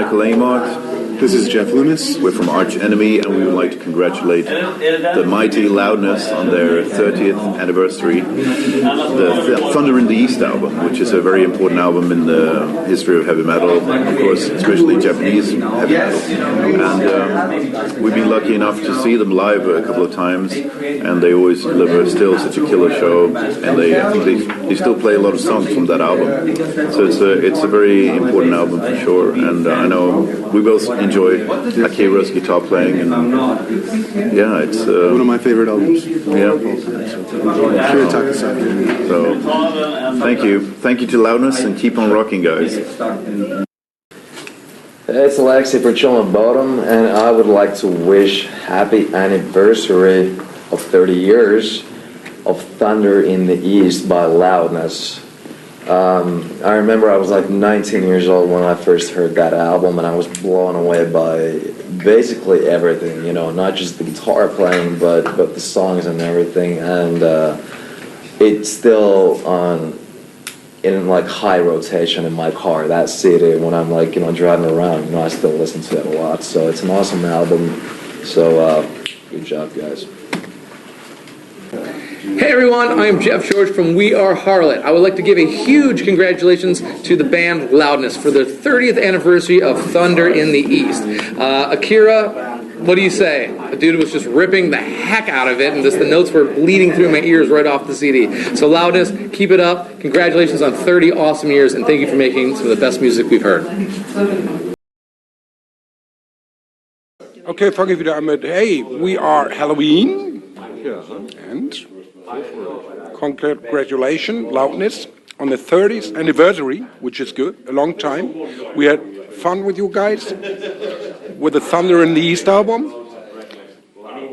Michael Amoot. This is Jeff Loomis. We're from Arch Enemy, and we would like to congratulate the mighty Loudness on their 30th anniversary. The Thunder in the East album, which is a very important album in the history of heavy metal, of course, especially Japanese heavy metal. And we've been lucky enough to see them live a couple of times, and they always deliver still such a killer show. And I think they still play a lot of songs from that album. So it's a very important album for sure. And I know we both enjoyed Akira's guitar playing, and yeah, it's one of my favorite albums. Yeah. Akira Takasaki. So thank you to Loudness, and keep on rocking, guys. It's Alexi for chilling with BODOM, and I would like to wish happy anniversary of 30 years of Thunder in the East by Loudness. I remember I was like 19 years old when I first heard that album, and I was blown away by basically everything, you know, not just the guitar playing, but the songs and everything. And it's still in like high rotation in my car, that CD, when I'm like, you know, driving around, you know, I still listen to it a lot. So it's an awesome album. So good job, guys. Hey everyone, I am Jeff George from We Are Harlot. I would like to give a huge congratulations to the band Loudness for their 30th anniversary of Thunder in the East. Akira, what do you say? The dude was just ripping the heck out of it, and just the notes were bleeding through my ears right off the CD. So Loudness, keep it up. Congratulations on 30 awesome years, and thank you for making some of the best music we've heard. Okay, dank je wieder met Hey, We Are Halloween. And congratulations, Loudness, on the 30th anniversary, which is good, a long time. We had fun with you guys with the Thunder in the East album.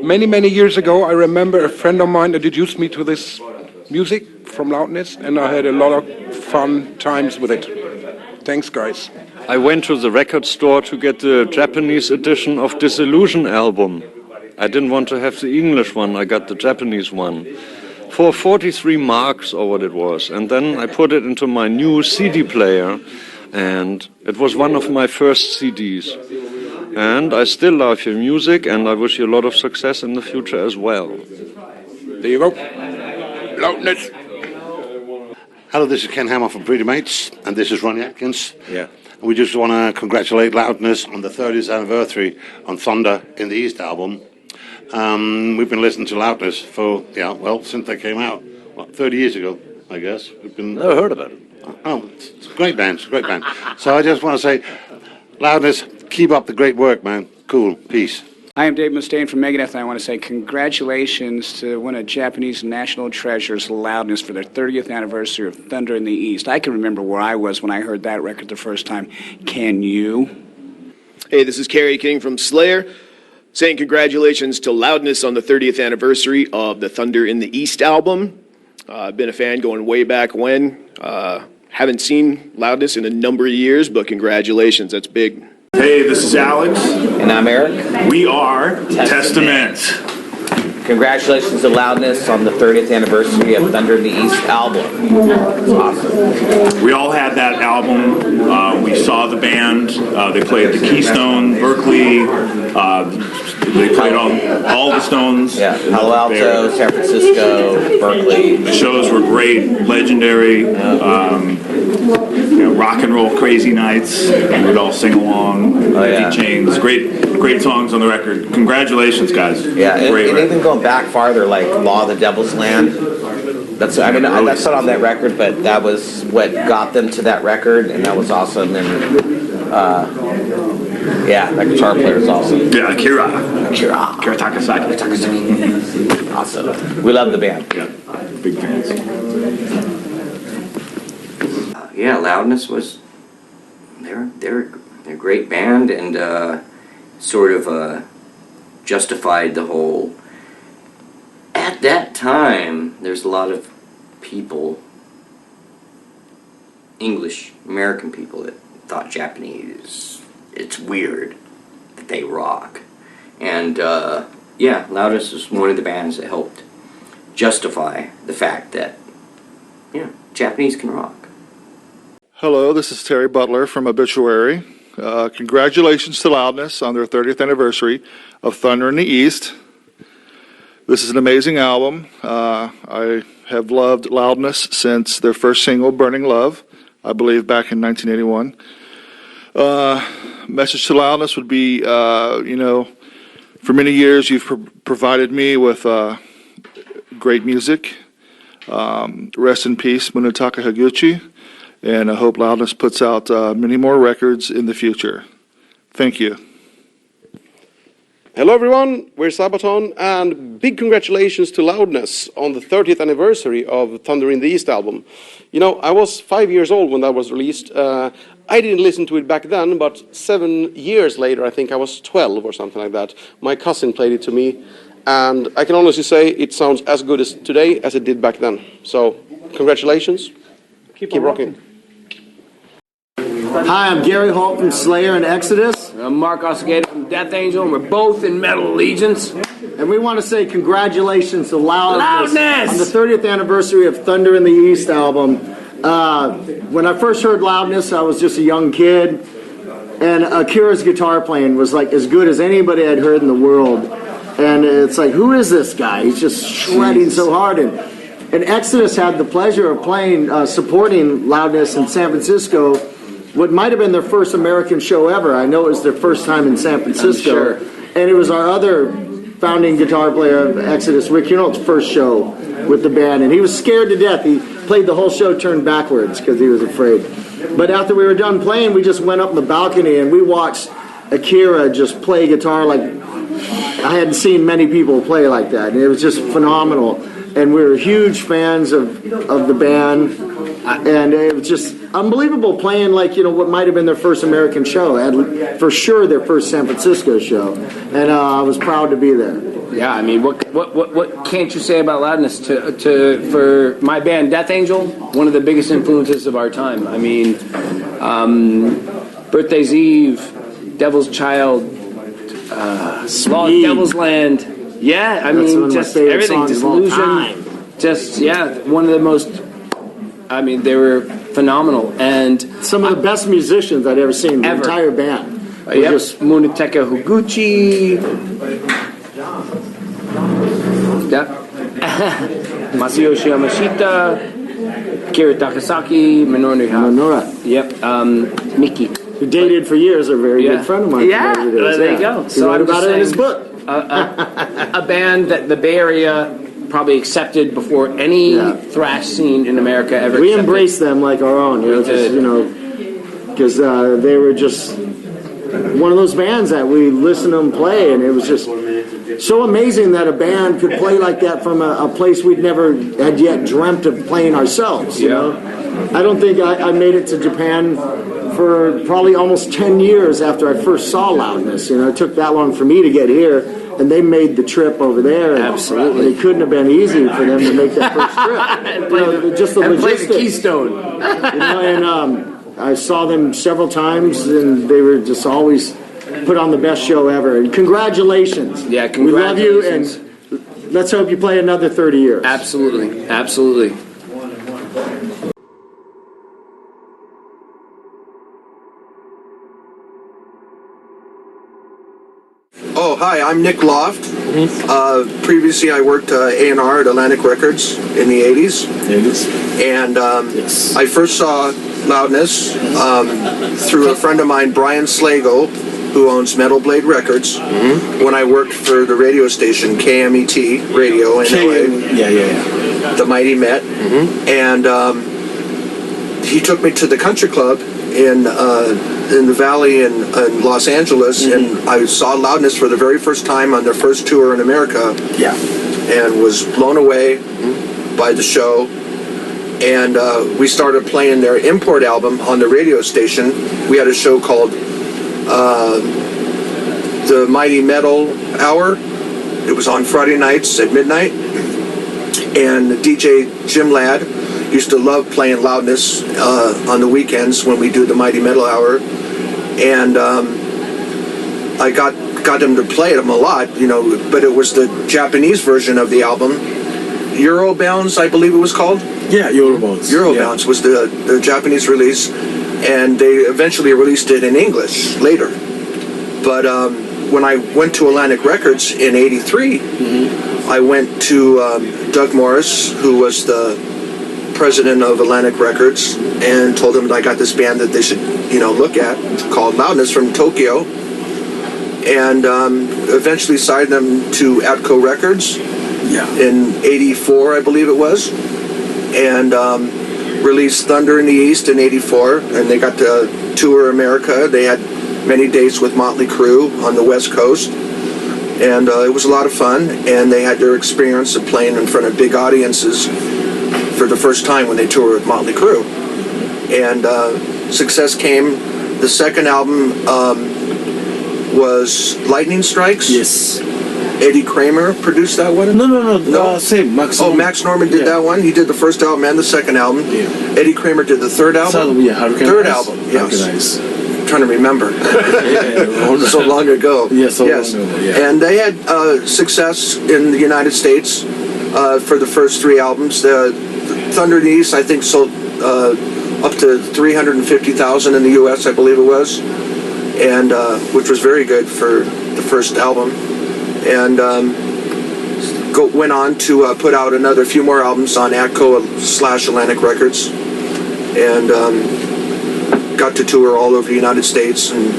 Many years ago, I remember a friend of mine introduced me to this music from Loudness, and I had a lot of fun times with it. Thanks, guys. I went to the record store to get the Japanese edition of Disillusion album. I didn't want to have the English one, I got the Japanese one. For 43 marks or what it was. And then I put it into my new CD player, and it was one of my first CDs. And I still love your music, and I wish you a lot of success in the future as well. There you go. Loudness. Hello, this is Ken Hammer from MAIDS, and this is Ronnie Atkins. Yeah. We just want to congratulate Loudness on the 30th anniversary on Thunder in the East album. We've been listening to Loudness for, since they came out, 30 years ago, I guess. We've been... Never heard about it. Oh, it's a great band, So I just want to say, Loudness, keep up the great work, man. Cool, peace. I am Dave Mustaine from Megadeth, and I want to say congratulations to one of Japanese national treasures, Loudness, for their 30th anniversary of Thunder in the East. I can remember where I was when I heard that record the first time. Can you? Hey, this is Kerry King from Slayer, saying congratulations to Loudness on the 30th anniversary of the Thunder in the East album. I've been a fan going way back when. Haven't seen Loudness in a number of years, but congratulations, that's big. Hey, this is Alex. And I'm Eric. We are Testament. Congratulations to Loudness on the 30th anniversary of Thunder in the East album. It's awesome. We all had that album. We saw the band. They played the Keystone, Berkeley. They played all the Stones. Yeah, Palo Alto, San Francisco, Berkeley. The shows were great, legendary. Rock and roll crazy nights. We'd all sing along. Empty Chains. Great songs on the record. Congratulations, guys. Yeah, and even going back farther, like Law of the Devil's Land. That's that's not on that record, but that was what got them to that record, and that was awesome. And that guitar player is awesome. Yeah, Akira Takasaki. Awesome. We love the band. Yeah, big fans. Yeah, Loudness was, they're a great band, and sort of justified the whole, at that time, there's a lot of people, English, American people, that thought Japanese, it's weird that they rock. And Loudness was one of the bands that helped justify the fact that, Japanese can rock. Hello, this is Terry Butler from Obituary. Congratulations to Loudness on their 30th anniversary of Thunder in the East. This is an amazing album. I have loved Loudness since their first single, Burning Love, I believe back in 1981. Message to Loudness would be, for many years you've provided me with great music. Rest in peace, Munetaka Higuchi. And I hope Loudness puts out many more records in the future. Thank you. Hello everyone, we're Sabaton, and big congratulations to Loudness on the 30th anniversary of Thunder in the East album. You know, I was 5 years old when that was released. I didn't listen to it back then, but 7 years later, I think I was 12 or something like that, my cousin played it to me, and I can honestly say it sounds as good as today as it did back then. So, congratulations. Keep rocking. Hi, I'm Gary Holt from Slayer and Exodus. I'm Mark Osegueda from Death Angel, and we're both in Metal Allegiance. And we want to say congratulations to Loudness on the 30th anniversary of Thunder in the East album. When I first heard Loudness, I was just a young kid, and Akira's guitar playing was like as good as anybody I'd heard in the world. And it's like, who is this guy? He's just shredding so hard. And Exodus had the pleasure of playing, supporting Loudness in San Francisco. What might have been their first American show ever. I know it was their first time in San Francisco. Sure. And it was our other founding guitar player of Exodus, Rick Hunold's first show with the band. And he was scared to death. He played the whole show turned backwards because he was afraid. But after we were done playing, we just went up in the balcony and we watched Akira just play guitar like I hadn't seen many people play like that. And it was just phenomenal. And we were huge fans of the band. And it was just unbelievable playing like, what might have been their first American show. And for sure their first San Francisco show. And I was proud to be there. Yeah, I mean, what can't you say about Loudness for my band, Death Angel, one of the biggest influences of our time. I mean, Birthday's Eve, Devil's Child, Law of Devil's Land. Yeah, I mean, just everything, Disillusion. Just, one of the most, they were phenomenal. And some of the best musicians I'd ever seen, the entire band. Just Munetaka Higuchi. Masayoshi Yamashita, Akira Takasaki, Minoru. Yep, Miki. Who dated for years, a very good friend of mine. Yeah, there you go. He wrote about it in his book. A band that the Bay Area probably accepted before any thrash scene in America ever We accepted. embraced them like our own, because they were just one of those bands that we listened to them play, and it was just so amazing that a band could play like that from a place we'd never had yet dreamt of playing ourselves. You know, I don't think I made it to Japan for probably almost 10 years after I first saw Loudness. It took that long for me to get here, and they made the trip over there. Absolutely. It couldn't have been easy for them to make that first trip. and play the Keystone. And I saw them several times, and they were just always put on the best show ever. And congratulations. Yeah, We love you, and let's hope you play another 30 years. Absolutely, absolutely. Oh, hi, I'm Nick Loft. Previously, I worked A&R at Atlantic Records in the 80s. And I first saw Loudness through a friend of mine, Brian Slago, who owns Metal Blade Records, when I worked for the radio station, KMET Radio in LA. The Mighty Met. And he took me to the country club in the Valley in Los Angeles, and I saw Loudness for the very first time on their first tour in America. And was blown away by the show. And we started playing their import album on the radio station. We had a show called the Mighty Metal Hour. It was on Friday nights at midnight. And DJ Jim Ladd used to love playing Loudness on the weekends when we do the Mighty Metal Hour. And I got them to play them a lot, but it was the Japanese version of the album. Eurobounds, I believe it was called. Yeah, Eurobounds. Eurobounds was the Japanese release. and they eventually released it in English later. But when I went to Atlantic Records in '83, I went to Doug Morris, who was the president of Atlantic Records, and told him that I got this band that they should, look at, called Loudness from Tokyo, and eventually signed them to Atco Records in '84, I believe it was, and released Thunder in the East in '84, and they got to tour America. They had many dates with Motley Crue on the West Coast, and it was a lot of fun, and they had their experience of playing in front of big audiences for the first time when they toured with Motley Crue. And success came. The second album was Lightning Strikes. Yes. Eddie Kramer produced that one? No. Same. Max Norman. Max Norman did that one. He did the first album and the second album. Yeah. Eddie Kramer did the third album. Third album, yes. I'm trying to remember. So long ago. Long ago, yeah. And they had success in the United States for the first three albums. The Thunder in the East, I think, sold up to 350,000 in the U.S., I believe it was, and which was very good for the first album. And went on to put out another few more albums on Atco/Atlantic Records, and got to tour all over the United States and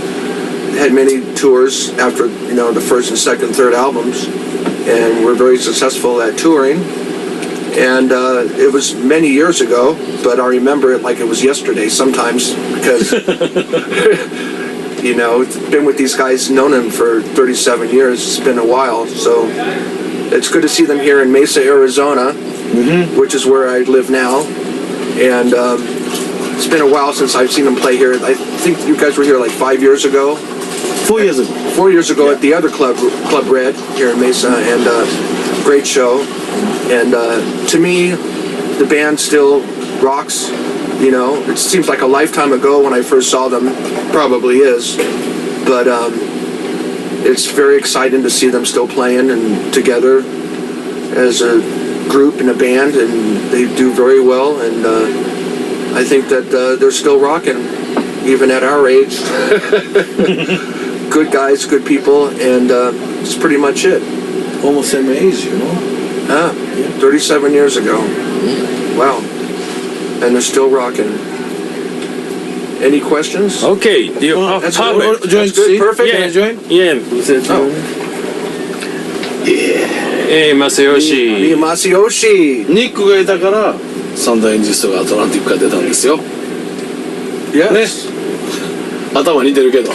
had many tours after the first and second, third albums, and were very successful at touring. And it was many years ago, but I remember it like it was yesterday sometimes, because been with these guys, known them for 37 years. It's been a while, so it's good to see them here in Mesa, Arizona, which is where I live now. And it's been a while since I've seen them play here. I think you guys were here like 5 years ago. 4 years ago. 4 years ago at the other club, Club Red, here in Mesa, and great show. And to me, the band still rocks. It seems like a lifetime ago when I first saw them. Probably is. But it's very exciting to see them still playing and together as a group and a band, and they do very well. And I think that they're still rocking, even at our age. Good guys, good people, and it's pretty much it. Almost same age, 37 years ago. Wow. And they're still rocking. Any questions? Okay. That's good. That's good. Perfect. Can I join? Yeah. Masayoshi. Masayoshi. ニックがいたからサンダーエンジストがアトランティックが出たんですよ。Yes. 頭似てるけど。